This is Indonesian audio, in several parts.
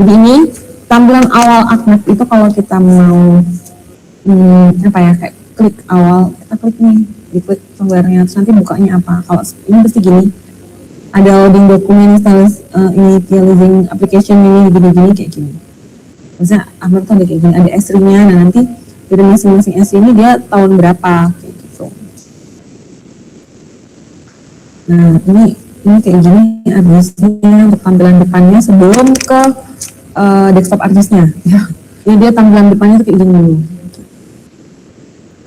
Jadi ini tampilan awal ArcMap itu kalau kita mau kayak klik awal, kita klik nih, diklik softwarenya, terus nanti bukanya apa. Kalau ini pasti gini, ada loading dokumen, initializing application ini gini-gini kayak gini. Misalnya ArcMap tuh ada kayak gini, ada S3-nya, nah nanti dari masing-masing S3 ini dia tahun berapa kayak gitu. Nah ini kayak gini artisnya untuk tampilan depannya sebelum ke desktop artisnya ya. Jadi dia tampilan depannya tuh kayak gini dulu.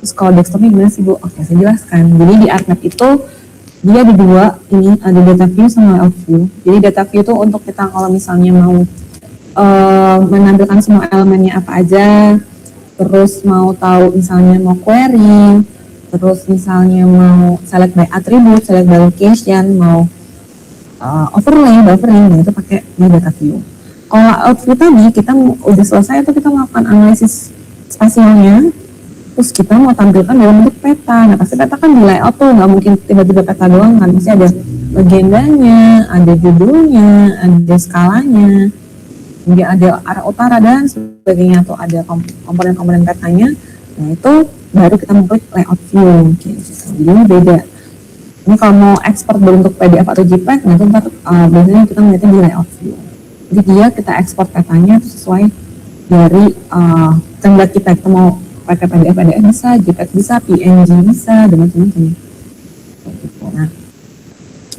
Terus kalau desktopnya gimana sih Bu? Oke, saya jelaskan. Jadi di ArcMap itu dia ada dua, ini ada data view sama layout view. Jadi data view itu untuk kita kalau misalnya mau menampilkan semua elemennya apa aja, terus mau tahu misalnya mau query, terus misalnya mau select by attribute, select by location, mau overlay, buffering, nah itu pakai di data view. Kalau layout view tadi kita udah selesai itu kita melakukan analisis spasialnya, terus kita mau tampilkan dalam bentuk peta. Nah pasti peta kan di layout tuh nggak mungkin tiba-tiba peta doang kan, pasti ada legendanya, ada judulnya, ada skalanya, kemudian ada arah utara dan sebagainya, atau ada komponen-komponen petanya. Nah itu baru kita mengklik layout view gitu. Jadi beda. Ini kalau mau ekspor berbentuk PDF atau JPEG, nah itu biasanya kita melihatnya di layout view. Jadi dia kita ekspor petanya itu sesuai dari kehendak kita mau pakai PDF bisa, JPEG bisa, PNG bisa, dan macam-macam. Nah,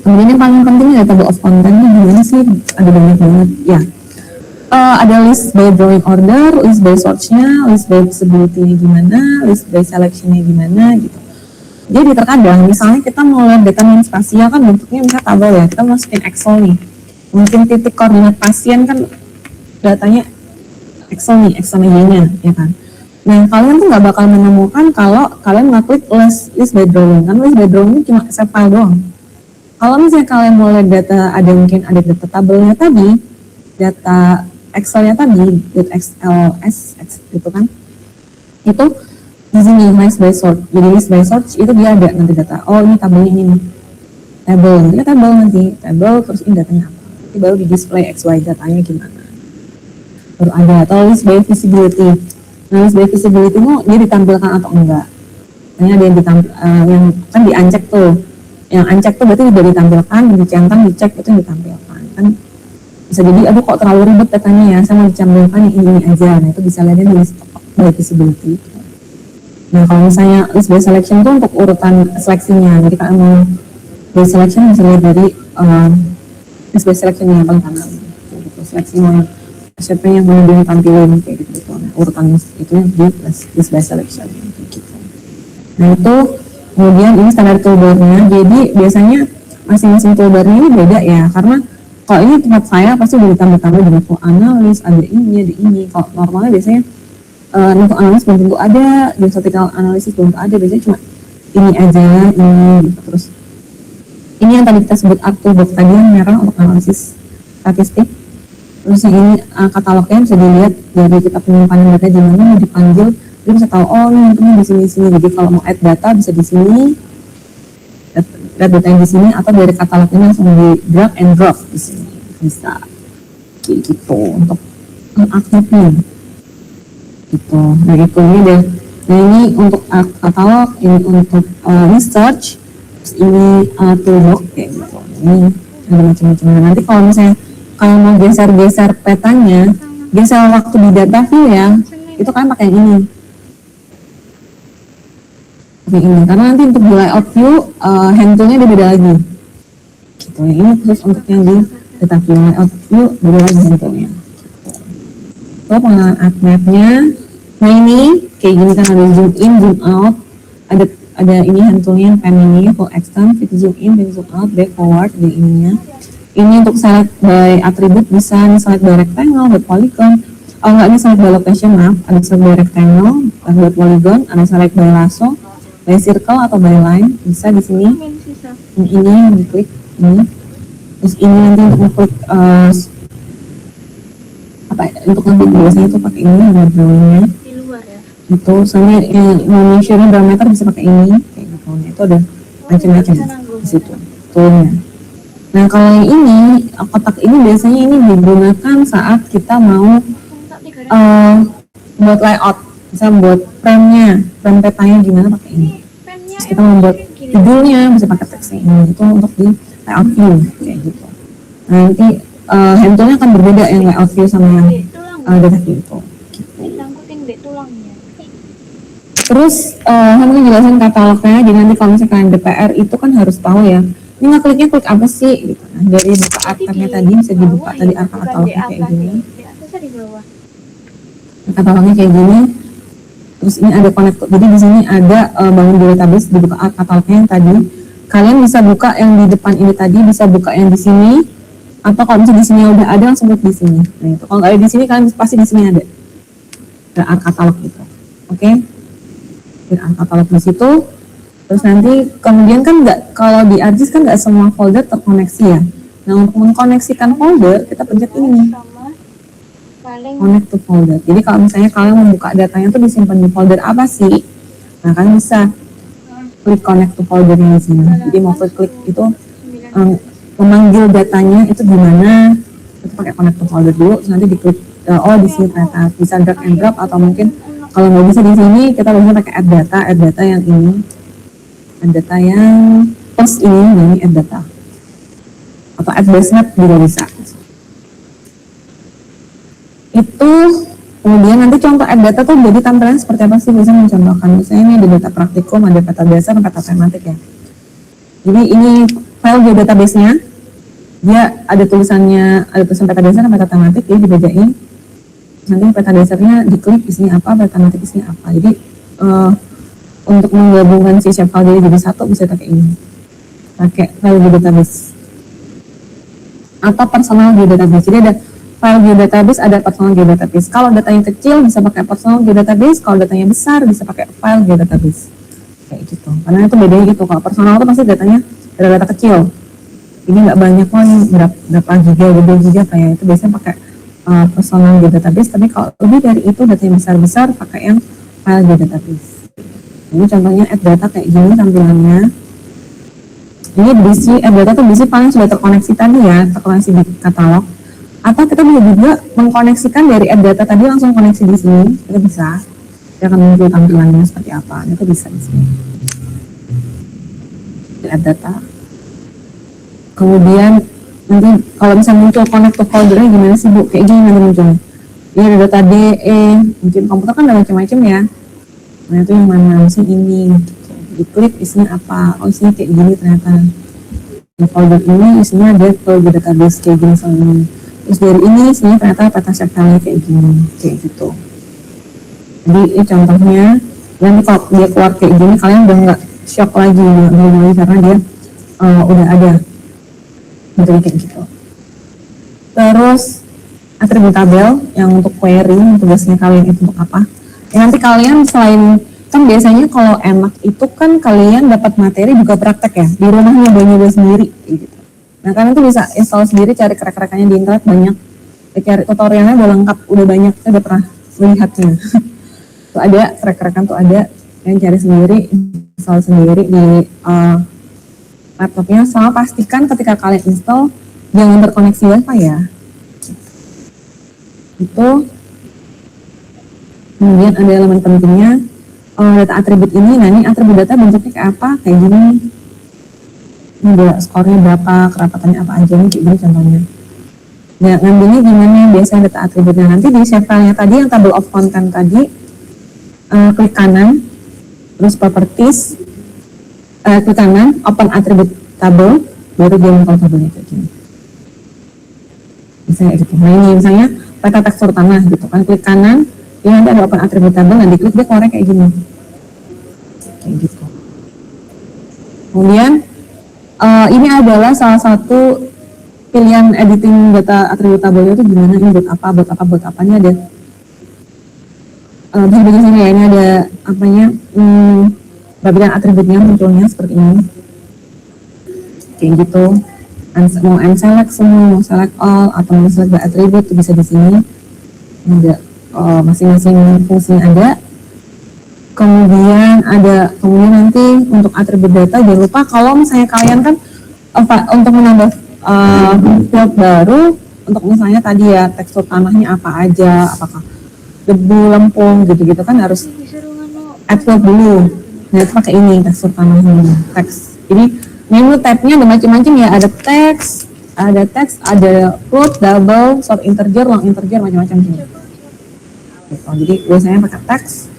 kemudian yang paling penting adalah table of content-nya gimana sih? Ada banyak banget. Ya, ada list by drawing order, list by search-nya, list by visibility-nya gimana, list by selection-nya gimana gitu. Jadi terkadang misalnya kita mau lihat data non spasial kan bentuknya misalnya tabel ya, kita masukin Excel nih, mungkin titik koordinat pasien kan datanya Excel nih, Excel nya ya kan. Nah kalian tuh nggak bakal menemukan kalau kalian ngeklik list by drawing, kan list by drawing cuma save file doang. Kalau misalnya kalian mau lihat data, ada mungkin ada data tabelnya tadi, data Excelnya tadi, .xls gitu kan, itu di sini list by sort. Jadi list by search itu dia ada nanti data. Oh ini tabelnya ini nih, tabel nanti terus ini datanya apa. Nanti baru di display XY datanya gimana. Baru ada atau list by visibility. Nah list by visibility itu dia ditampilkan atau enggak. Hanya ada yang yang kan di-uncheck tuh. Yang uncheck tuh berarti udah ditampilkan, dicentang, dicek itu yang ditampilkan. Kan bisa jadi aduh kok terlalu ribet datanya ya, saya mau ditampilkan yang ini aja. Nah itu bisa lihatnya di list by visibility. Nah kalau misalnya list by selection itu untuk urutan seleksinya, jadi kalau mau by selection bisa lihat dari list by selection yang paling kanan gitu, seleksinya siapa yang mau ditampilin kayak gitu. Nah, urutan itu di list by selection gitu. Nah itu kemudian ini standar toolbar-nya, jadi biasanya masing-masing toolbar ini beda ya, karena kalau ini tempat saya pasti udah ditambah-tambah dengan full analis, ada ini. Kalau normalnya biasanya untuk analis belum tentu ada, statistical analisis belum tentu ada, biasanya cuma ini aja, ini gitu. Terus ini yang tadi kita sebut attribute tadi yang merah untuk analisis statistik. Terus yang ini katalognya bisa dilihat dari kita penyimpanan data di mana mau dipanggil, dia bisa tahu oh ini di sini. Jadi kalau mau add data bisa di sini, add data yang di sini, atau dari katalog ini langsung di drag and drop di sini bisa kayak gitu untuk ArcMap gitu. Nah itu ini deh. Nah ini untuk katalog, ini untuk research, terus ini toolbox kayak gitu. Ini ada macam-macam. Nanti kalau misalnya kalau mau geser-geser petanya, geser waktu di data view ya, itu kan pakai yang ini. Pakai ini, karena nanti untuk di layout view, hand toolnya dia beda lagi. Gitu. Ini khusus untuk yang di data view, layout view beda lagi hand toolnya. Itu pengenalan ArcMap-nya. Nah ini kayak gini kan ada zoom in, zoom out, ada ini hand toolnya, pen ini, full extend, fit zoom in, fit zoom out, back forward di ininya. Ini untuk select by attribute bisa, ini select by rectangle, by polygon. Oh enggak, ini select by location, maaf. Ada select by rectangle, by polygon, ada select by lasso, by circle atau by line, bisa di sini. Ini yang diklik ini. Terus ini nanti untuk ngeklik untuk nanti biasanya itu pakai ini ada drawingnya. Di luar ya. Itu soalnya mau measure diameter bisa pakai ini kayak gitu. Nah, itu ada macam-macam di situ. Toolnya. Nah kalau yang ini, kotak ini biasanya ini digunakan saat kita mau buat layout, misalnya buat frame petanya gimana pakai ini. Terus kita membuat judulnya bisa pakai teksnya ini, itu untuk di layout view kayak gitu. Nah nanti hand toolnya akan berbeda yang layout view sama yang data view itu. Terus saya mungkin jelasin katalognya. Jadi nanti kalau misalkan DPR itu kan harus tahu ya, ini ngekliknya klik apa sih gitu. Nah, dari buka artnya tadi bisa dibuka tadi katalognya kayak gini. Katalognya kayak gini. Terus ini ada connect. Jadi di sini ada bangun database, dibuka katalognya yang tadi. Kalian bisa buka yang di depan ini tadi, bisa buka yang di sini. Atau kalau misalnya di sini udah ada langsung buka di sini. Nah itu kalau nggak ada di sini kalian pasti di sini ada katalog gitu. Oke? Katalog di situ. Terus nanti kemudian kan nggak, kalau di ArcGIS kan nggak semua folder terkoneksi ya. Nah untuk mengkoneksikan folder kita pencet ini, connect to folder. Jadi kalau misalnya kalian membuka datanya tuh disimpan di folder apa sih? Nah kalian bisa klik connect to folder di sini. Jadi mau klik itu memanggil datanya itu gimana? Itu pakai connect to folder dulu. Terus nanti diklik di sini ternyata bisa drag and drop, atau mungkin kalau nggak bisa di sini kita bisa pakai add data yang ini, add data yang plus ini add data, atau add base map juga bisa. Itu kemudian nanti contoh add data tuh jadi tampilannya seperti apa sih, bisa mencontohkan. Misalnya ini ada data praktikum, ada peta dasar, peta tematik ya. Jadi ini file geodatabase-nya, dia ada tulisan peta dasar dan peta tematik, jadi dibedain. Nanti peta dasarnya diklik isinya apa, peta tematik isinya apa. Jadi untuk menggabungkan si file jadi satu bisa pakai ini, pakai file geodatabase atau personal geodatabase. Jadi ada file geodatabase, ada personal geodatabase. Kalau datanya kecil bisa pakai personal geodatabase, kalau datanya besar bisa pakai file geodatabase. Kayak gitu. Karena itu bedanya gitu. Kalau personal itu pasti datanya data kecil. Ini nggak banyak kok, berapa giga, gede giga kayak itu biasanya pakai personal geodatabase. Tapi kalau lebih dari itu datanya besar-besar pakai yang file geodatabase. Ini contohnya add data kayak gini tampilannya. Ini berisi add data tuh berisi paling sudah terkoneksi tadi ya, terkoneksi di katalog. Atau kita bisa juga mengkoneksikan dari add data tadi langsung koneksi di sini, itu bisa. Dia akan muncul tampilannya seperti apa, itu bisa di sini. Di add data. Kemudian nanti kalau misalnya muncul connect to foldernya gimana sih Bu? Kayak gini nanti munculnya. Ini ada data DE, mungkin komputer kan ada macam-macam ya. Nah itu yang mana sih ini? Diklik isinya apa? Oh isinya kayak gini ternyata. Di folder ini isinya ada folder database kayak gini sama ini. Terus dari ini isinya ternyata peta file kayak gini, kayak gitu. Jadi ini contohnya. Nanti kalau dia keluar kayak gini kalian udah nggak shock lagi, karena dia udah ada. Bentuknya kayak gitu. Terus atribut tabel yang untuk query, tugasnya kalian itu untuk apa? Ya, nanti kalian selain kan biasanya kalau enak itu kan kalian dapat materi juga praktek ya di rumah nyoba sendiri gitu. Nah kalian tuh bisa install sendiri, cari krek-krekannya di internet banyak, cari tutorialnya udah lengkap, udah banyak, saya udah pernah melihatnya. Tuh ada krek-krekan tuh ada yang cari sendiri, install sendiri di laptopnya. Sama pastikan ketika kalian install jangan terkoneksi wifi ya. Itu. Kemudian ada elemen pentingnya data atribut ini. Nah ini atribut data bentuknya kayak apa? Kayak gini. Ini ada skornya berapa, kerapatannya apa aja nih, kayak gini contohnya. Nah ngambilnya gimana biasanya data atributnya? Nanti di save filenya tadi yang table of content tadi, klik kanan, terus properties, klik kanan, open attribute table, baru dia muncul tabelnya kayak gini. Misalnya gitu. Nah ini misalnya peta tekstur tanah gitu kan, klik kanan, ini nanti ada open attribute table, nanti klik dia keluarnya kayak gini, kayak gitu. Kemudian ini adalah salah satu pilihan editing data attribute table itu gimana, ini buat apa, ini ada bisa bagian sini ya, ini ada apanya, bagian atributnya munculnya seperti ini, kayak gitu. Mau unselect semua, mau select all, atau mau select by attribute itu bisa di sini. Ada masing-masing fungsinya ada. Kemudian nanti untuk atribut data jangan lupa kalau misalnya kalian kan untuk menambah field baru untuk misalnya tadi ya tekstur tanahnya apa aja, apakah debu, lempung gitu-gitu kan harus add field dulu. Nah itu pakai ini tekstur tanahnya, teks. Jadi menu tabnya ada macam-macam ya, ada teks, ada float, double, short integer, long integer, macam-macam gitu. Jadi biasanya pakai teks.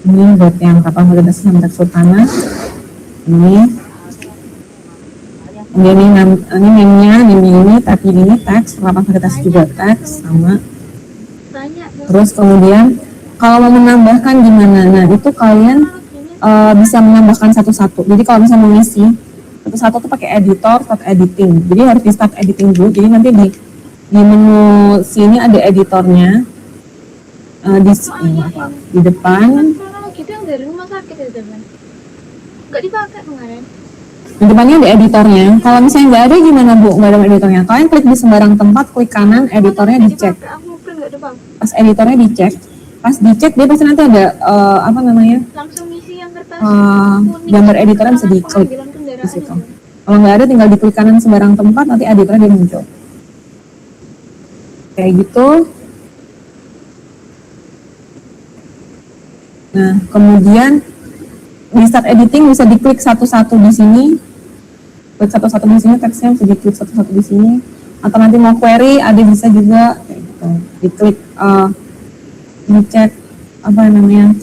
Ini buat yang kapal kualitas sama tekstur tanah. Ini namenya ini tabnya ini teks, penerapan varietas juga teks sama. Terus kemudian kalau mau menambahkan gimana? Nah itu kalian bisa menambahkan satu-satu. Jadi kalau misalnya mau ngisi satu-satu tuh pakai editor, start editing. Jadi harus di start editing dulu. Jadi nanti di menu sini ada editornya di depan. Kita yang dari rumah sakit ya teman. Nggak dipakai kemarin. Di depannya ada editornya. Kalau misalnya nggak ada gimana Bu? Nggak ada editornya. Kalian klik di sembarang tempat, klik kanan, editornya dicek. Pas editornya dicek, dia pasti nanti ada apa namanya? Langsung isi yang kertas. Gambar editornya bisa diklik di situ. Kalau nggak ada tinggal diklik kanan sembarang tempat, nanti editornya dia muncul. Kayak gitu. Nah, kemudian di start editing bisa diklik satu-satu di sini. Klik satu-satu di sini, teksnya bisa diklik satu-satu di sini. Atau nanti mau query, ada bisa juga kayak gitu. Diklik ngecek apa namanya?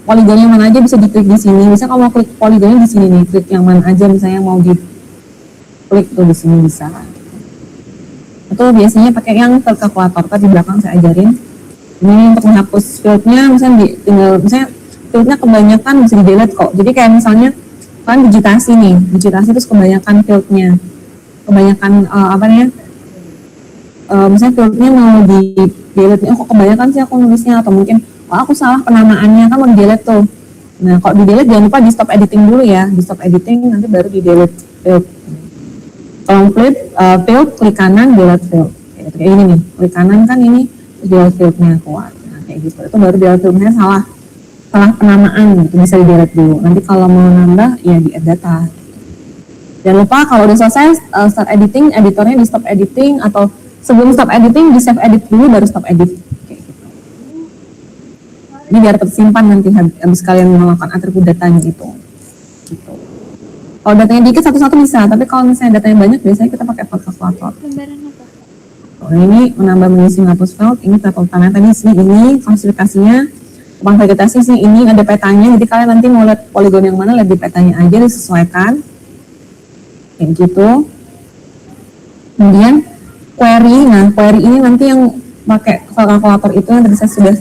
Poligonnya mana aja bisa diklik di sini. Misalnya kalau mau klik poligonnya di sini nih, klik yang mana aja misalnya mau diklik tuh di sini bisa. Itu biasanya pakai yang field calculator. Tadi di belakang saya ajarin. Ini untuk menghapus fieldnya, misalnya misalnya fieldnya kebanyakan bisa di delete kok. Jadi kayak misalnya kan digitasi terus kebanyakan fieldnya, kebanyakan apa namanya? Misalnya fieldnya mau di delete, kok kebanyakan sih aku nulisnya, atau mungkin aku salah penamaannya kan mau di delete tuh. Nah kalau di delete jangan lupa di stop editing dulu ya, di stop editing nanti baru di delete field. Kalau field klik kanan delete field, kayak ini nih, klik kanan kan ini delete fieldnya keluar. Nah kayak gitu, itu baru delete fieldnya salah penamaan gitu, bisa di delete dulu. Nanti kalau mau nambah ya di add data. Jangan lupa kalau udah selesai start editing, editornya di stop editing, atau sebelum stop editing di save edit dulu baru stop edit. Kayak gitu. Ini biar tersimpan nanti habis kalian melakukan atribut datanya itu. Gitu. Kalau datanya dikit satu-satu bisa, tapi kalau misalnya datanya banyak biasanya kita pakai field calculator. Ini menambah mengisi menghapus field, ini tabel tanah tadi sini ini klasifikasinya. Kepang vegetasi sih ini ada petanya, jadi kalian nanti mau lihat poligon yang mana, lihat di petanya aja, disesuaikan kayak gitu. Kemudian query, nah query ini nanti yang pakai kalkulator itu yang tadi saya sudah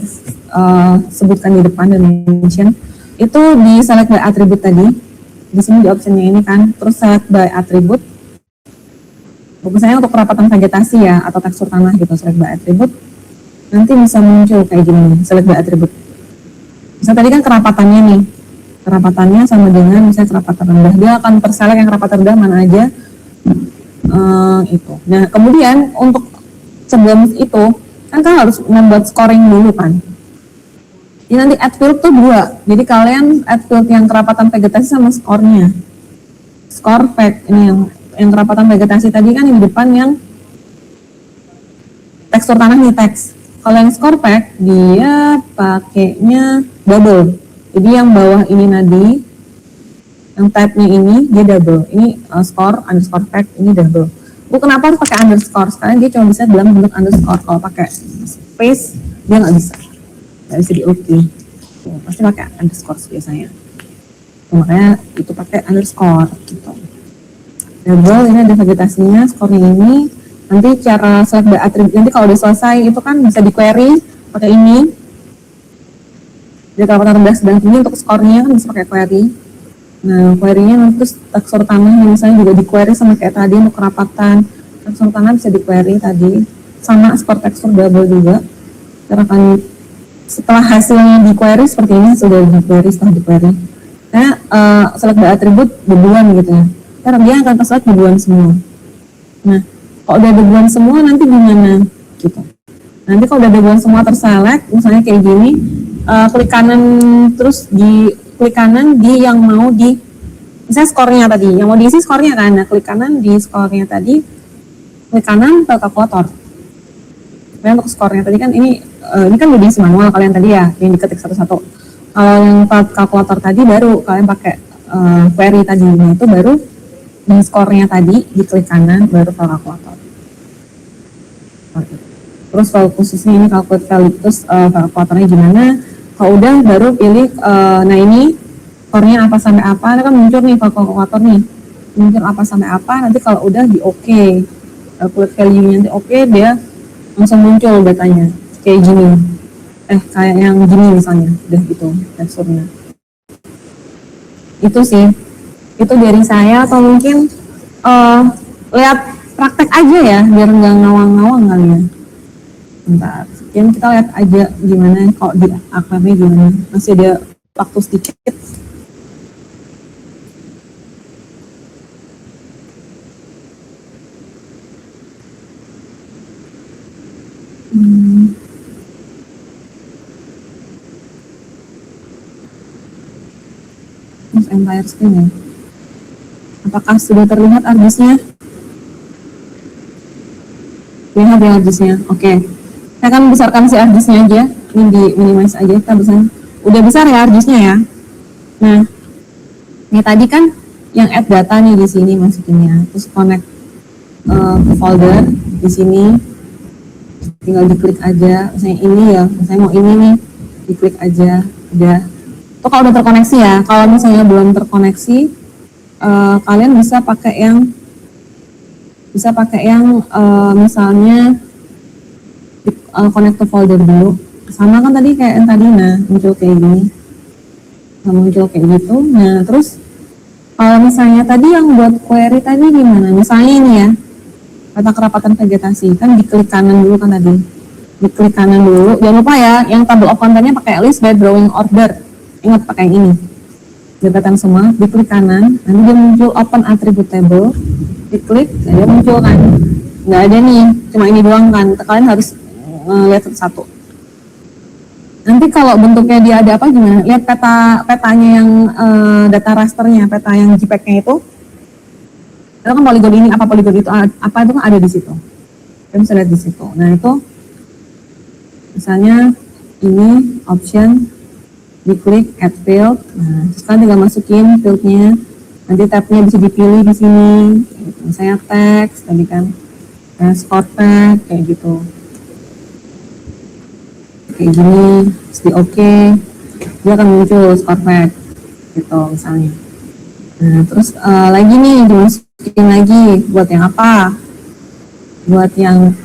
sebutkan di depan dan mention, itu di select by attribute tadi, di sini di optionnya ini kan, terus select by attribute. Misalnya untuk kerapatan vegetasi ya, atau tekstur tanah gitu, select by attribute, nanti bisa muncul kayak gini, select by attribute. Misalnya tadi kan kerapatannya nih, kerapatannya sama dengan misalnya kerapatan rendah, dia akan terselect yang kerapatan rendah mana aja itu. Nah kemudian untuk sebelum itu kan harus membuat scoring dulu kan. Ini nanti add field tuh 2, jadi kalian add field yang kerapatan vegetasi sama skornya. Score fact ini yang kerapatan vegetasi tadi kan yang di depan yang tekstur tanah nih teks. Kalau yang score pack dia pakainya double. Jadi yang bawah ini tadi, yang type-nya ini dia double. Ini score underscore pack ini double. Bu kenapa harus pakai underscore? Sekarang dia cuma bisa dalam bentuk underscore. Kalau pakai space dia nggak bisa di OK. Pasti pakai underscore biasanya. Makanya itu pakai underscore gitu. Double ini ada vegetasinya, skornya ini. Nanti cara select by attribute, nanti kalau udah selesai itu kan bisa di query pakai ini. Jadi kerapatan rendah sedang tinggi untuk skornya kan bisa pakai query. Nah query-nya nanti terus tekstur tanah misalnya juga di query sama kayak tadi untuk kerapatan. Tekstur tanah bisa di query tadi, sama skor tekstur double juga. Cara akan setelah hasilnya di query seperti ini, sudah di query setelah di query. Nah select by attribute debuan gitu ya. Karena dia akan select debuan semua. Nah kalau udah debuan semua nanti gimana gitu. Nanti kalau udah debuan semua terselect, misalnya kayak gini, klik kanan terus di klik kanan di yang mau di Misalnya skornya tadi, yang mau diisi skornya kan, nah klik kanan di skornya tadi, klik kanan ke kalkulator. Nah, untuk skornya tadi kan ini kan udah diisi manual kalian tadi ya, yang diketik satu-satu. Kalau yang kalkulator tadi baru kalian pakai query tadi, nah itu baru di skornya tadi diklik kanan baru ke kalkulator. Terus kalau khususnya ini calculate value, terus kalkulatornya gimana? Kalau udah baru pilih, nah ini skornya apa sampai apa, nah kan muncul nih kalkulator nih, muncul apa sampai apa, nanti kalau udah di OK, calculate value-nya nanti OK, dia langsung muncul datanya, kayak gini, kayak yang gini misalnya, udah gitu teksturnya. Itu sih, itu dari saya, atau mungkin lihat praktek aja ya, biar nggak ngawang-ngawang kali ya. Bentar, sekian kita lihat aja gimana kalau di akhirnya gimana. Masih ada waktu sedikit. Terus entire screen ya. Apakah sudah terlihat argisnya? Lihat ya argisnya, oke. Saya akan besarkan si argisnya aja, ini di minimize aja, kita besar. Udah besar ya argisnya ya. Nah, ini tadi kan yang add data nih di sini masukinnya, terus connect ke folder di sini, tinggal diklik aja. Misalnya ini ya, misalnya mau ini nih, diklik aja, udah. Itu kalau udah terkoneksi ya. Kalau misalnya belum terkoneksi, kalian bisa pakai yang misalnya connect to folder dulu. Sama kan tadi kayak yang tadi, nah muncul kayak gini, muncul kayak gitu. Nah terus kalau misalnya tadi yang buat query tadi gimana? Misalnya ini ya, peta kerapatan vegetasi, kan diklik kanan dulu kan tadi, diklik kanan dulu. Jangan lupa ya, yang table of contentnya pakai list by drawing order. Ingat pakai ini. Dapatan semua, diklik kanan, nanti dia muncul open attribute table, diklik, dia muncul kan. Nggak ada nih, cuma ini doang kan. Kalian harus lihat satu-satu. Nanti kalau bentuknya dia ada apa gimana? Lihat petanya yang data rasternya, peta yang JPEG-nya itu kan poligon ini, apa poligon itu apa itu kan ada di situ. Kalian bisa lihat di situ. Nah itu misalnya ini option, diklik add field. Nah terus kalian tinggal masukin fieldnya. Nanti tabnya bisa dipilih di sini. Misalnya text tadi kan, score tag kayak gitu. Kayak gini, terus di OK, dia akan muncul score tag gitu misalnya. Nah terus lagi nih dimasukin lagi buat yang apa? Buat yang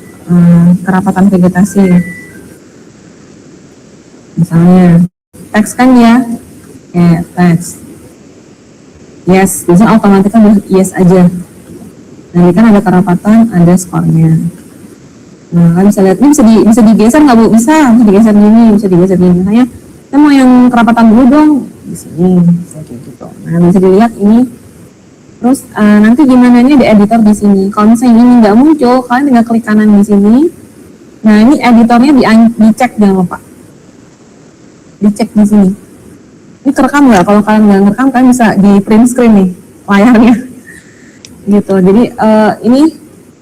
kerapatan vegetasi. Misalnya teks kan ya, kayak teks. Yes, biasanya otomatis kan yes aja. Nah ini kan ada kerapatan, ada skornya. Nah kalian bisa lihat, ini bisa digeser nggak Bu? Bisa digeser gini, bisa digeser gini. Misalnya saya mau yang kerapatan dulu dong, di sini, bisa kayak gitu. Nah bisa dilihat ini. Terus nanti gimana nya di editor di sini. Kalau misalnya ini nggak muncul, kalian tinggal klik kanan di sini. Nah ini editornya dicek, jangan lupa. Dicek di sini. Ini kerekam nggak? Kalau kalian nggak ngerekam, kalian bisa di print screen nih layarnya. Gitu. Jadi ini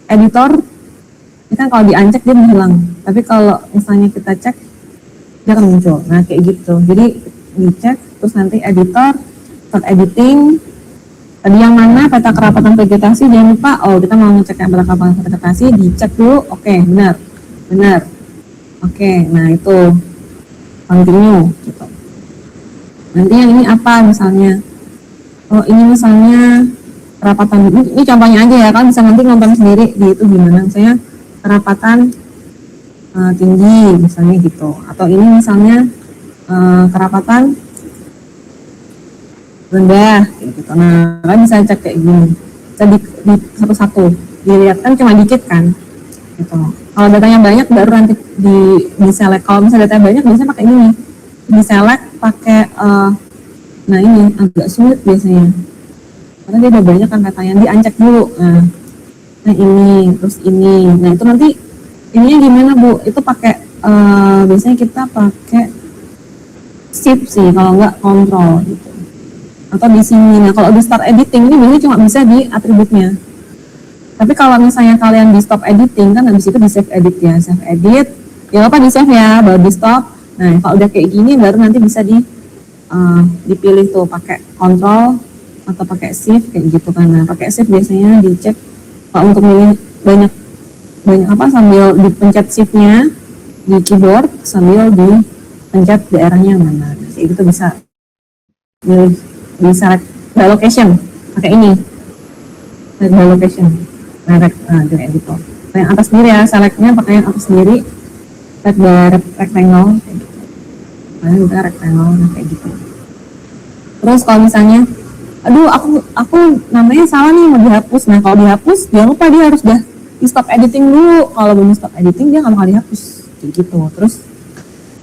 editor, ini kan kalau diancek dia menghilang. Tapi kalau misalnya kita cek, dia akan muncul. Nah kayak gitu. Jadi dicek, terus nanti editor, start editing. Tadi yang mana peta kerapatan vegetasi, jangan lupa. Oh kita mau ngecek yang peta kerapatan vegetasi, dicek dulu. Oke, benar. Oke, nah itu continue gitu. Nanti yang ini apa misalnya? Oh ini misalnya kerapatan, ini contohnya aja ya, kan bisa nanti nonton sendiri di itu gimana. Misalnya kerapatan tinggi misalnya gitu, atau ini misalnya kerapatan rendah gitu. Nah kalian bisa cek kayak gini, bisa di satu-satu dilihat, kan cuma dikit kan gitu. Kalau datanya banyak baru nanti di select. Kalau misalnya datanya banyak biasanya pakai ini, di select pakai nah ini agak sulit biasanya karena dia udah banyak kan datanya, diancek dulu. Nah ini, terus ini, nah itu nanti ininya gimana Bu? Itu pakai biasanya kita pakai shift sih, kalau enggak kontrol gitu. atau di sini. Nah kalau di start editing ini biasanya cuma bisa di atributnya. Tapi kalau misalnya kalian di stop editing kan habis itu di save edit ya, save edit. Jangan lupa di save ya, baru di stop. Nah kalau udah kayak gini baru nanti bisa dipilih tuh pakai control atau pakai shift kayak gitu kan. Nah pakai shift biasanya dicek kalau untuk milih banyak apa sambil dipencet shiftnya di keyboard sambil dipencet daerahnya mana. Nah, kayak gitu bisa milih di select by location pakai ini select by location direct dari editor. Nah, yang atas sendiri ya selectnya pakai yang atas sendiri select by rectangle kayak gitu. Nah kita rectangle kayak gitu. Terus kalau misalnya aduh aku namanya salah nih mau dihapus. Nah kalau dihapus jangan lupa dia harus udah di stop editing dulu. Kalau belum stop editing dia nggak bakal dihapus kayak gitu. Terus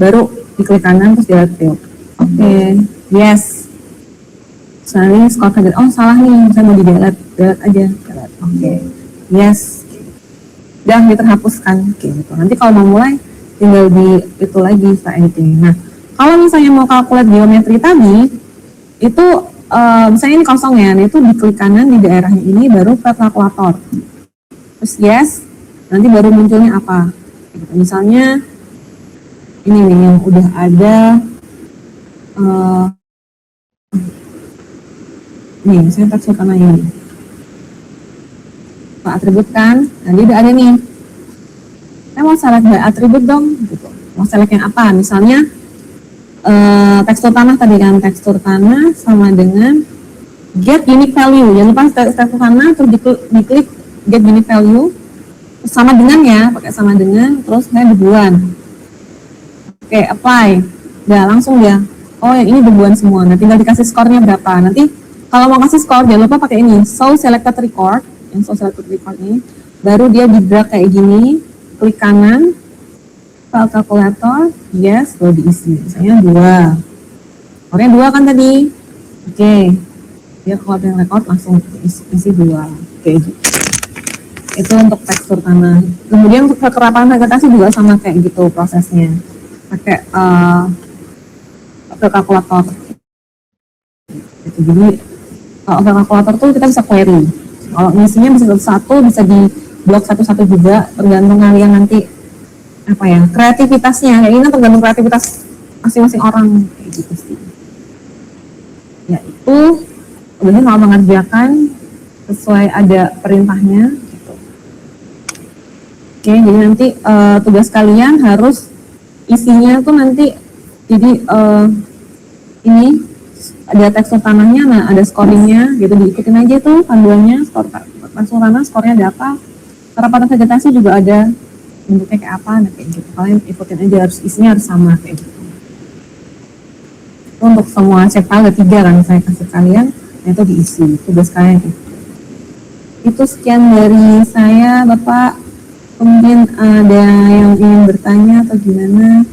baru diklik kanan terus delete field. Oke, yes. Soalnya skor kaget, oh salah nih, saya mau di delete aja. Oke, yes. Dan diterhapuskan kayak gitu. Nanti kalau mau mulai tinggal di itu lagi start editing. Nah kalau misalnya mau calculate geometri tadi itu misalnya ini kosong ya, nah itu diklik kanan di daerahnya ini baru ke kalkulator. Terus yes, nanti baru munculnya apa? Misalnya ini nih yang udah ada nih, saya tekstur karena ini. Pak atribut kan, nanti udah ada nih. Saya mau select by atribut dong, gitu. Mau select yang apa? Misalnya tekstur tanah tadi kan, tekstur tanah sama dengan get unique value. Jangan lupa tekstur tanah terus diklik get unique value sama dengan ya, pakai sama dengan terus saya debuan. Oke, apply. Udah langsung ya. Oh, yang ini debuan semua. Nah, tinggal dikasih skornya berapa. Nanti kalau mau kasih skor jangan lupa pakai ini, show selected record. Yang show selected record ini baru dia di drag kayak gini, klik kanan file calculator, yes, baru diisi. Misalnya 2. Skornya 2 kan tadi. Oke. Dia kalau yang record langsung isi 2. Oke. Itu untuk tekstur tanah. Kemudian untuk kekerapan vegetasi juga sama kayak gitu prosesnya. Pakai kalkulator. Jadi kalau kalkulator tuh kita bisa query. Kalau isinya bisa satu, bisa di blok satu-satu juga, tergantung kalian nanti apa ya kreativitasnya. Kayak ini tergantung kreativitas masing-masing orang kayak gitu sih. Ya itu kemudian kalau mengerjakan sesuai ada perintahnya. Gitu. Oke, jadi nanti tugas kalian harus isinya tuh nanti jadi ini ada tekstur tanahnya, nah ada scoringnya gitu, diikutin aja tuh panduannya, skor tekstur tanah skornya ada apa, kerapan vegetasi juga ada bentuknya kayak apa, nah kayak gitu kalian ikutin aja, harus isinya harus sama kayak gitu. Untuk semua shape file ada 3 kan saya kasih kalian, nah itu diisi tugas kalian gitu. Itu sekian dari saya Bapak, mungkin ada yang ingin bertanya atau gimana?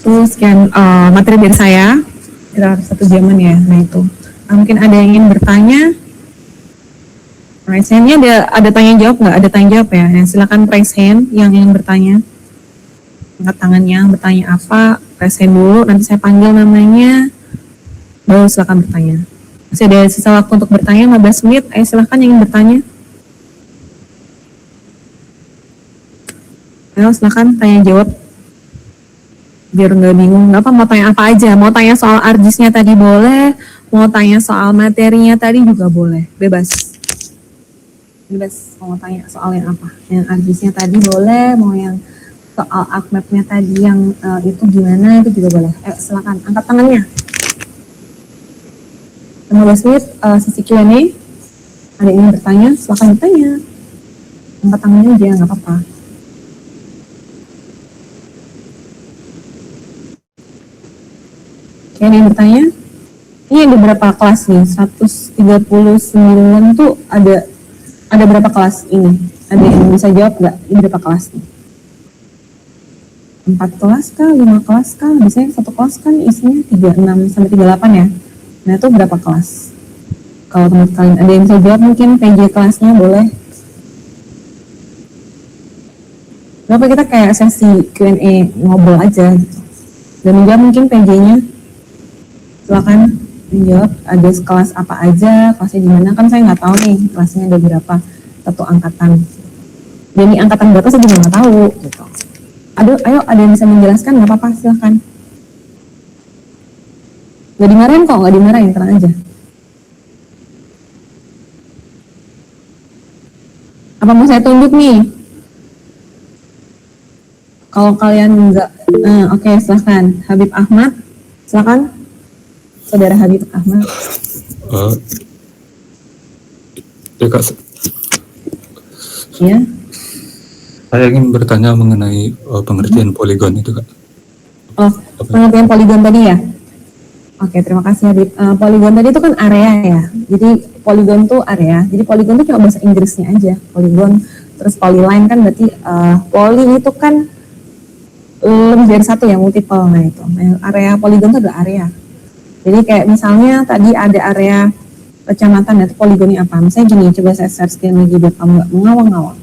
Terus sekian materi dari saya, kira 1 jaman ya. Nah itu, mungkin ada yang ingin bertanya. Raise hand-nya ada tanya jawab nggak? Ada tanya jawab ya. Nah, silakan raise hand yang ingin bertanya. Angkat tangannya, bertanya apa? Raise hand dulu. Nanti saya panggil namanya. Baru silakan bertanya. Masih ada sisa waktu untuk bertanya 15 menit. Ayo silakan yang ingin bertanya. Ayo silakan tanya jawab. Biar nggak bingung, nggak apa mau tanya apa aja, mau tanya soal ArcGIS-nya tadi boleh, mau tanya soal materinya tadi juga boleh, bebas mau tanya soal yang apa, yang ArcGIS-nya tadi boleh, mau yang soal ArcMap-nya tadi yang itu gimana itu juga boleh. Silakan angkat tangannya. 15 menit sesi Q&A, ada yang ingin bertanya silakan bertanya, angkat tangannya aja nggak apa-apa. Yang ingin bertanya, ini ada berapa kelas nih? 139 tuh ada berapa kelas ini? Ada yang bisa jawab nggak? Ini berapa kelas nih? 4 kelas kah? 5 kelas kah? Biasanya 1 kelas kan isinya 36 sampai 38 ya. Nah itu berapa kelas? Kalau teman kalian ada yang bisa jawab mungkin PJ kelasnya boleh. Berapa kita kayak sesi Q&A ngobrol aja gitu. Dan menjawab mungkin PJ-nya. Silakan menjawab ada kelas apa aja, kelasnya di mana, kan saya nggak tahu nih kelasnya ada berapa, satu angkatan. Jadi angkatan berapa saya juga nggak tahu gitu. Aduh, ayo ada yang bisa menjelaskan, nggak apa-apa, silakan. Nggak dimarahin kok, nggak dimarahin, tenang aja. Apa mau saya tunjuk nih? Kalau kalian nggak, oke, silakan. Habib Ahmad, silakan. Saudara Habib Ahmad. Ya Kak, Ya. saya ingin bertanya mengenai pengertian poligon itu Kak. Oh, pengertian poligon tadi ya? Oke, terima kasih Habib. Poligon tadi itu kan area ya. Jadi poligon tuh area. Jadi poligon itu cuma bahasa Inggrisnya aja. Poligon, terus polyline kan berarti poly itu kan lebih dari satu ya, multiple. Nah itu. Nah, area poligon itu adalah area. Jadi kayak misalnya tadi ada area kecamatan, itu poligonnya apa? Misalnya gini, coba saya share screen lagi biar kamu nggak mengawang-ngawang.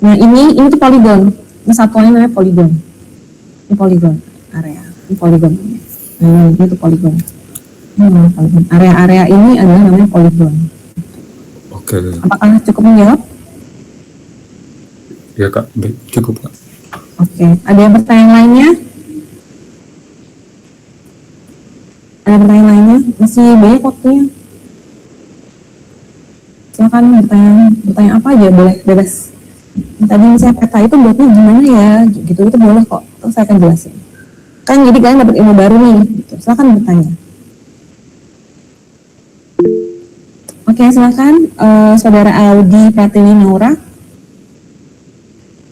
Nah ini tuh poligon. Ini satuannya namanya poligon. Ini poligon area. Ini poligon. Nah ini tuh poligon. Ini namanya poligon. Area-area ini adalah namanya poligon. Oke. Apakah cukup menjawab? Ya Kak, baik, cukup Kak. Oke. Ada yang pertanyaan lainnya? Ada pertanyaan lainnya? Masih banyak waktunya. Silakan bertanya apa aja, boleh, bebas. Tadi saya peta itu buatnya gimana ya, gitu itu boleh kok, terus saya akan jelasin. Kan jadi kalian dapat ilmu baru nih, gitu. Silakan bertanya. Oke, silakan Saudara Audi Pratiwi Naura.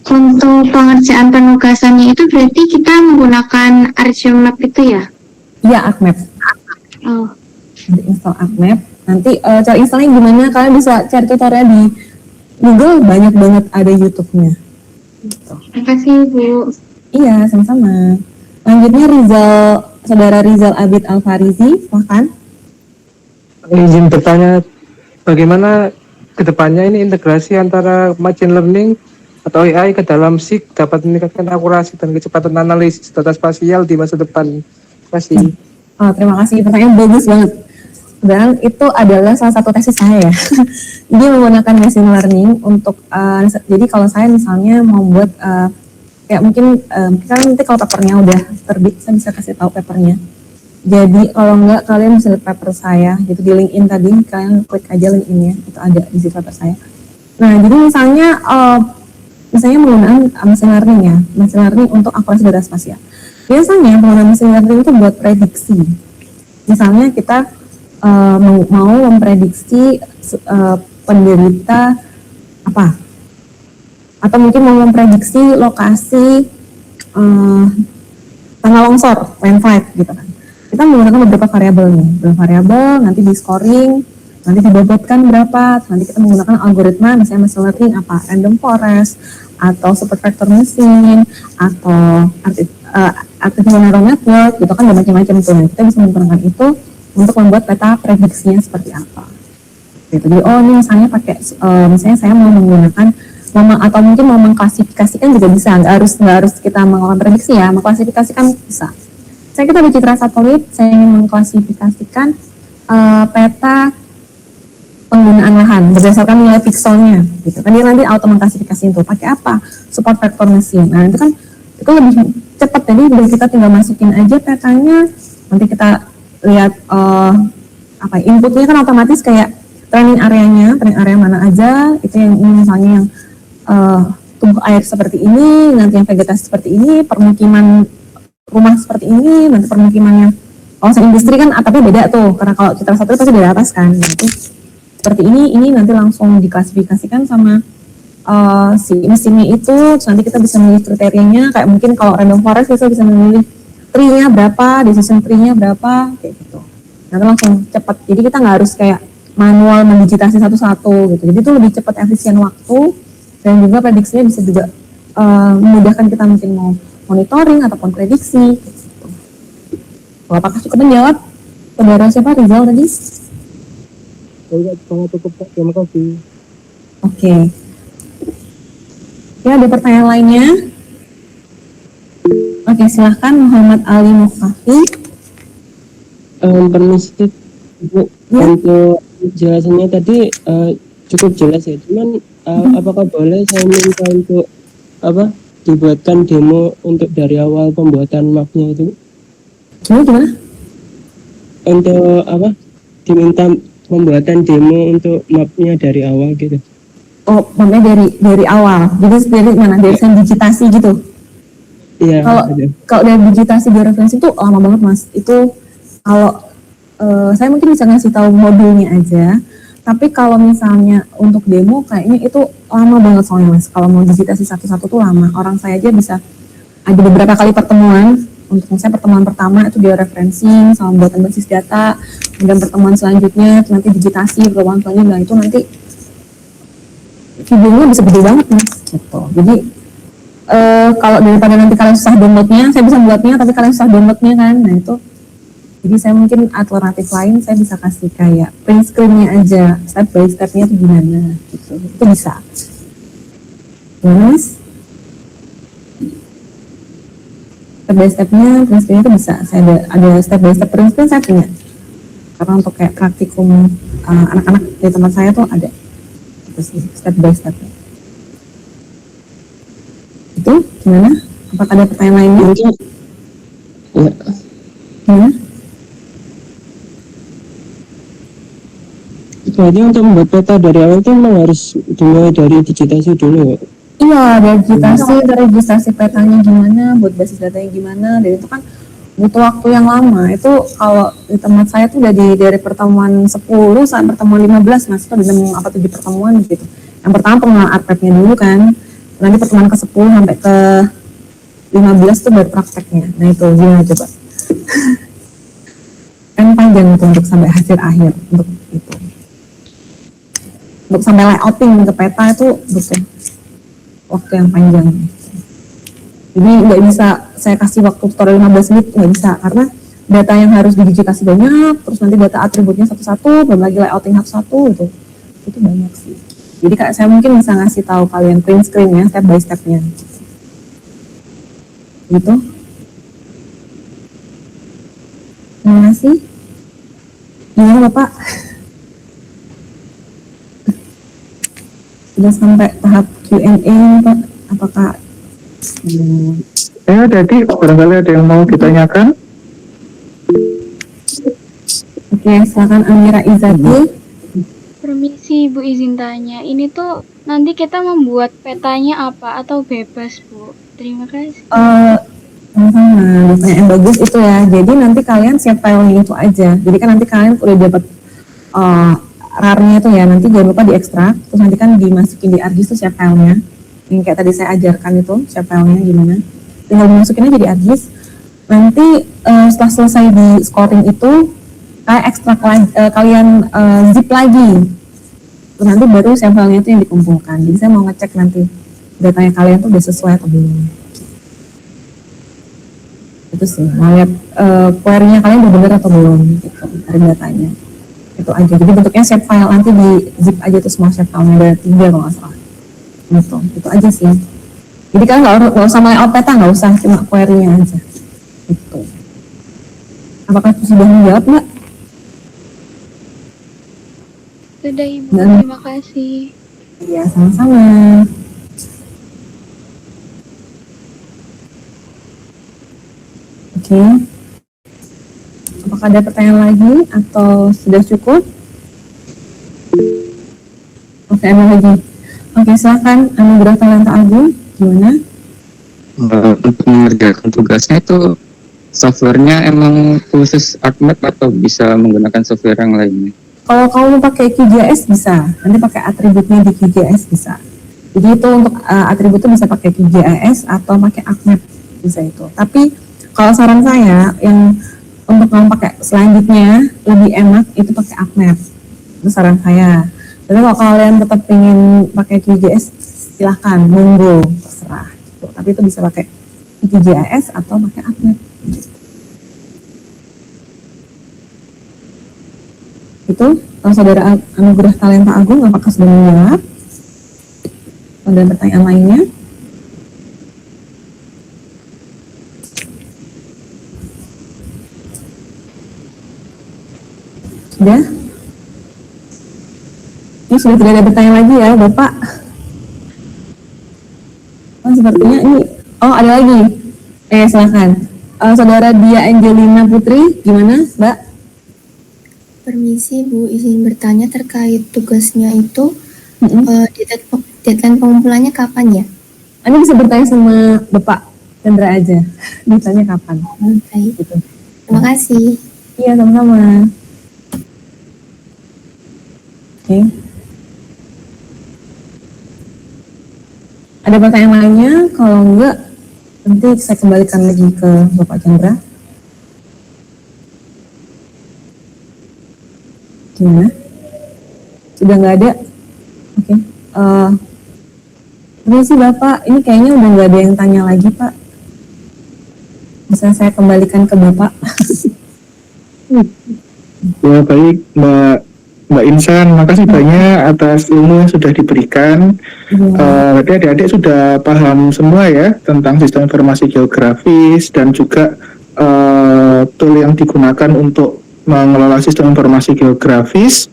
Untuk pengerjaan penugasannya itu berarti kita menggunakan ArcMap itu ya? Iya, ArcMap. Oh, Nanti install ArcMap. Nanti cara installnya gimana? Kalian bisa cari tutorial di Google, banyak banget ada YouTube-nya. Gitu. terima kasih Bu. Iya, sama-sama. Lanjutnya Saudara Rizal Abid Alfarizi, silakan. Izin bertanya, bagaimana kedepannya ini integrasi antara machine learning atau AI ke dalam SIG dapat meningkatkan akurasi dan kecepatan analisis data spasial di masa depan? Terima kasih. Oh, terima kasih, pertanyaan bagus banget. Dan itu adalah salah satu tesis saya ya. Dia menggunakan machine learning untuk, jadi kalau saya misalnya mau buat, kayak mungkin, kan nanti kalau papernya udah terbit, saya bisa kasih tahu papernya. Jadi kalau enggak, kalian bisa lihat paper saya, gitu di LinkedIn tadi, kalian klik aja LinkedIn-nya, itu ada di situ paper saya. Nah, jadi misalnya menggunakan machine learning ya, machine learning untuk akurasi data spasial. Biasanya penggunaan machine learning itu buat prediksi. Misalnya kita mau memprediksi penderita apa, atau mungkin mau memprediksi lokasi tanah longsor, landslide gitu kan. Kita menggunakan beberapa variabel nih, beberapa variabel, nanti di scoring, nanti dibobotkan berapa, nanti kita menggunakan algoritma, misalnya machine learning apa, random forest, atau super vector machine, atau artificial neural network, gitu kan, ada macam-macam tuh. Nah, kita bisa menggunakan itu untuk membuat peta prediksinya seperti apa. Gitu. Jadi, oh ini misalnya pakai, misalnya saya mau menggunakan, atau mungkin mau mengklasifikasikan juga bisa, nggak harus kita melakukan prediksi ya, mengklasifikasikan bisa. Saya kita bercitra satelit, saya ingin mengklasifikasikan peta penggunaan lahan berdasarkan nilai pikselnya, gitu kan. Dia nanti auto mengklasifikasi itu pakai apa? Support vector machine. Nah itu kan itu lebih cepat, jadi kita tinggal masukin aja petanya, nanti kita lihat inputnya kan otomatis kayak training area mana aja, itu yang ini misalnya yang tumbuh air seperti ini, nanti yang vegetasi seperti ini, permukiman rumah seperti ini, nanti permukimannya kawasan industri kan atapnya beda tuh, karena kalau citra satelit pasti dari atas kan, nanti seperti ini nanti langsung diklasifikasikan sama si mesinnya itu, terus nanti kita bisa memilih kriterianya, kayak mungkin kalau random forest kita bisa memilih tree-nya berapa, decision tree-nya berapa, kayak gitu. Nanti langsung cepat, jadi kita nggak harus kayak manual mendigitasi satu-satu gitu, jadi itu lebih cepat, efisien waktu, dan juga prediksinya bisa juga memudahkan kita mungkin mau monitoring ataupun prediksi gitu. Apakah cukup menjawab? Saudara siapa? Rizal tadi? Sangat cukup Pak, terima kasih. Oke. Ya, ada pertanyaan lainnya? Oke, silahkan Muhammad Ali Mufafi. Permisi Bu, Ya. untuk jelasannya tadi cukup jelas ya. Cuman apakah boleh saya minta untuk dibuatkan demo untuk dari awal pembuatan mapnya itu? Gimana? Untuk diminta pembuatan demo untuk mapnya dari awal gitu. Oh, makanya dari awal. Jadi dari mana? Dari digitasi gitu. Iya. Kalau dari digitasi di referensi itu lama banget Mas. Itu kalau saya mungkin bisa ngasih tahu modulnya aja. Tapi kalau misalnya untuk demo kayaknya itu lama banget soalnya Mas. Kalau mau digitasi satu-satu tuh lama. Orang saya aja bisa ada beberapa kali pertemuan. Untuk saya pertemuan pertama itu dia referencing sama buatan basis data. Kemudian pertemuan selanjutnya nanti digitasi, pertemuan selanjutnya itu nanti videonya bisa gede banget Mas. Gitu. Jadi kalau daripada nanti kalian susah downloadnya, saya bisa buatnya tapi kalian susah downloadnya kan. Nah itu, jadi saya mungkin alternatif lain saya bisa kasih kayak print screen-nya aja, step by step-nya itu gimana gitu. Itu bisa. Mas, step by step-nya, print screen itu bisa. Saya ada step by step print screen saya punya. Karena untuk kayak praktikum anak-anak di tempat saya tuh ada. Itu sih, step by step-nya. Itu gimana? Apakah ada pertanyaan lainnya? Mungkin ya. Gimana? Berarti untuk membuat peta dari awal itu memang harus dimulai dari digitasi dulu ya? Iya, dari registrasi petanya gimana, buat basis datanya gimana, dan itu kan butuh waktu yang lama. Itu kalau di tempat saya tuh dari pertemuan 10 sampai pertemuan 15 Mas, itu ada 7 pertemuan gitu. Yang pertama pengenalan artpad-nya dulu kan, nanti pertemuan ke 10 sampai ke 15 tuh baru prakteknya. Nah itu gimana coba? Kan panjang itu untuk sampai hasil akhir untuk itu. Untuk sampai layouting ke peta itu butuh waktu yang panjang. Jadi nggak bisa saya kasih waktu tutorial 15 menit, nggak bisa, karena data yang harus didigitasi banyak, terus nanti data atributnya satu-satu, belum lagi layouting satu-satu itu banyak sih. Jadi kak saya mungkin bisa ngasih tahu kalian print screen ya, step by step-nya. Gitu. Terima kasih. Gimana Bapak? Sudah sampai tahap Q&A Pak? Apakah Ya, jadi barangkali ada yang mau ditanyakan. Oke, silakan Amira Izati. Permisi Bu, izin tanya, ini tuh nanti kita membuat petanya apa atau bebas Bu? Terima kasih. Sama-sama, pertanyaan yang bagus itu ya. Jadi nanti kalian save filenya itu aja. Jadi kan nanti kalian udah dapat RAR-nya itu ya, nanti jangan lupa diekstrak, terus nanti kan dimasukin di ArcGIS itu save filenya. Yang kayak tadi saya ajarkan itu save filenya gimana. Tinggal dimasukin aja di ArcGIS. Nanti setelah selesai di scoring itu, kalian ekstrak lagi, kalian zip lagi. Terus nanti baru save filenya itu yang dikumpulkan. Jadi saya mau ngecek nanti datanya kalian tuh udah sesuai atau belum. Itu sih, mau lihat query-nya kalian udah benar atau belum gitu, dari datanya. Itu aja. Jadi bentuknya save file, nanti di zip aja tuh semua save file-nya, ada 3 kalau nggak salah. Gitu, itu aja sih. Jadi kalian nggak usah layout peta, nggak usah, cuma query-nya aja. Gitu. Apakah itu sudah menjawab Mbak? Sudah Ibu, Dan- terima kasih. Iya, sama-sama. Oke. Apakah ada pertanyaan lagi atau sudah cukup? Oke, emang lagi. Oke, silakan Anugerah Talenta Agung, gimana? Untuk mengerjakan tugasnya itu softwarenya emang khusus ArcMap atau bisa menggunakan software yang lainnya? Kalau kamu pakai QGIS bisa, nanti pakai atributnya di QGIS bisa. Jadi itu untuk atributnya bisa pakai QGIS atau pakai ArcMap, bisa itu. Tapi kalau saran saya yang untuk kamu pakai selanjutnya lebih enak itu pakai ArcMap. Itu saran saya. Tapi kalau kalian tetap ingin pakai QGIS, silahkan, monggo, terserah. Gitu. Tapi itu bisa pakai QGIS atau pakai ArcMap. Itu saudara Anugerah Talenta Agung, apakah sudah menjawab? Ada pertanyaan lainnya? Sudah? Ini sudah tidak ada bertanya lagi ya, Bapak. Oh, sepertinya ini. Oh, ada lagi. Silakan. Saudara Dia Angelina Putri, gimana, Mbak? Permisi Bu, izin bertanya terkait tugasnya itu, Mm-mm. deadline pengumpulannya kapan ya? Anda bisa bertanya sama Bapak Chandra aja. Ditanya kapan. Baik, Gitu. terima kasih. Iya, sama-sama. Oke. Ada pertanyaan lainnya? Kalau enggak, nanti saya kembalikan lagi ke Bapak Chandra. Gimana? Sudah nggak ada? Oke. Permisi Bapak, ini kayaknya udah nggak ada yang tanya lagi Pak. Bisa saya kembalikan ke Bapak? Ya baik Mbak Insan, makasih banyak atas ilmu yang sudah diberikan. Berarti adik-adik sudah paham semua ya tentang sistem informasi geografis dan juga tool yang digunakan untuk mengelola sistem informasi geografis.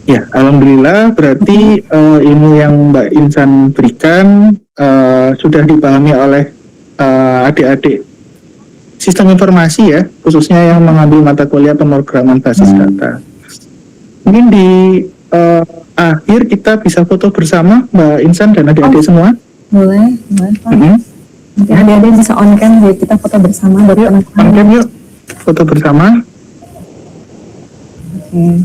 Ya, alhamdulillah berarti ilmu yang Mbak Insan berikan sudah dipahami oleh adik-adik sistem informasi ya, khususnya yang mengambil mata kuliah pemrograman basis data. Mungkin di akhir kita bisa foto bersama Mbak Insan dan adik-adik semua. Boleh Pak. Nanti adik-adik bisa on cam, jadi kita foto bersama dari On cam yuk, foto bersama. Oke.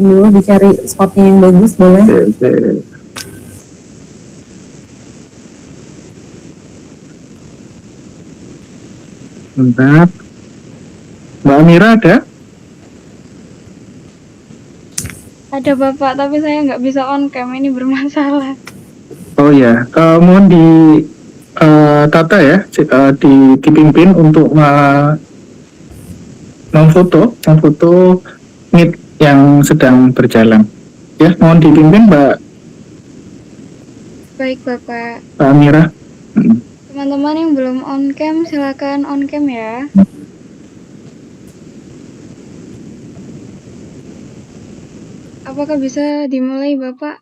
Dulu dicari spotnya yang bagus, boleh? Oke. Bentar. Mbak Amira ada? Ada Bapak, tapi saya nggak bisa on cam, ini bermasalah. Oh ya, mohon di tata ya, dipimpin untuk memfoto meet yang sedang berjalan. Ya, mohon dipimpin Mbak Baik Bapak. Amira. Teman-teman yang belum on cam, silakan on cam ya. Apakah bisa dimulai Bapak?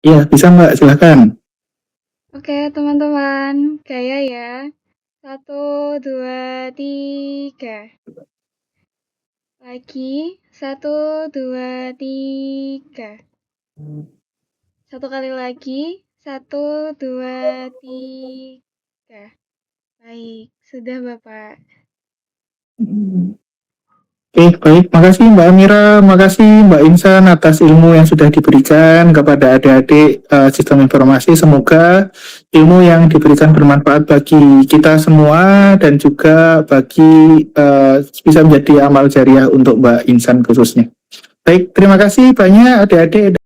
Iya, bisa Mbak, silakan. Oke teman-teman, gaya ya. 1, 2, 3. Lagi, 1, 2, 3. Satu kali lagi, 1, 2, 3. Baik, sudah Bapak. Oke, baik. Makasih Mbak Amira, makasih Mbak Insan atas ilmu yang sudah diberikan kepada adik-adik sistem informasi. Semoga ilmu yang diberikan bermanfaat bagi kita semua dan juga bagi bisa menjadi amal jariah untuk Mbak Insan khususnya. Baik, terima kasih banyak adik-adik.